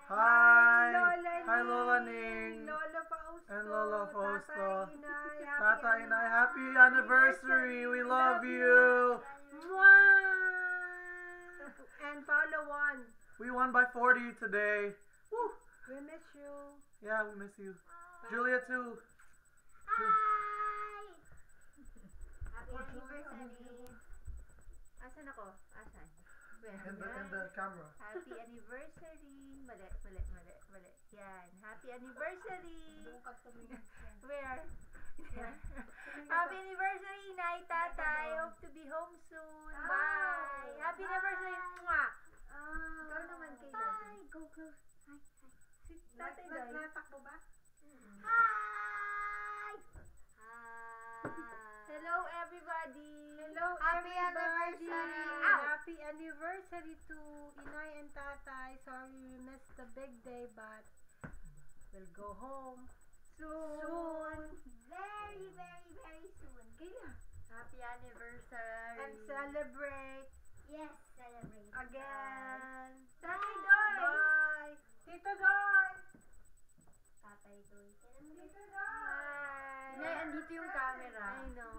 Hi! Lola Hi, Lola Ning, Ning! Lola Fausto, And Lola Fausto. Tata Tata and I, happy anniversary! We love you! Mwah! And Paolo won. We won by 40 today. Woo! We miss you. Yeah, we miss you. Julia too. Hi! Happy anniversary! Asan ako? Asan? In the camera. Happy anniversary! Mali. Yan. Happy anniversary! Where? Happy anniversary, Inay, Tatay. Hope to be home soon. Bye! Happy anniversary! Mwah! Ikaw naman kay Daddy. Go close. Hi. Si Tatay Day. Natakbo ba? Hi! Hello, everybody! Hello, Happy everybody. anniversary! Ow! Happy anniversary to Inay and Tatay. Sorry we missed the big day, but we'll go home soon. Very, very, very soon. Kaya. Happy anniversary! And celebrate Yes, celebrate. again. Tatay Doy! Bye. Tito Doy. Tatay Doy. Tito Doy. Hi! Nay, andito yung camera. I know.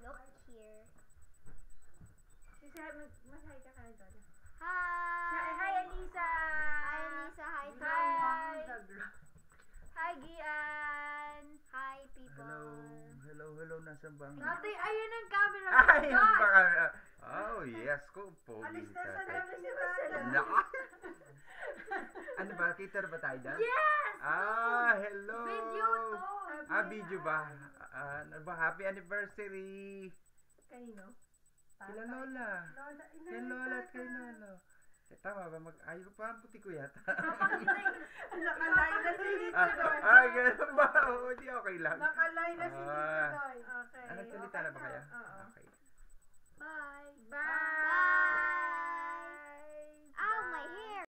Look here. Mas-hi ka kay Doy. Hi. Hi, Elisa! Hi, Lisa. Hi, Hi! Tom. Hi, Gian! Hi, people! Hello, nasan bang? Tatay, ayun ang camera. Ay, Doy! ang baka. Oh, yes, pogi Alis na sa tatay. namin si Tatay. Naka! Ano ba? Kita na ba tayo dyan? Yes! Hello! Video to! Video ba? Ano ba? Happy anniversary! Kanino? Kila Lola. Lola, Inay Kay and Lola at Tatay. kay Lolo. Tama ba? Ayaw pa ang puti ko yata. Nakalay na si Tito Doy. Ganun ba? Oo, di okay lang. Nakalay na si Tito Doy. Okay. Nagsalita na ba kaya? Oo. Okay.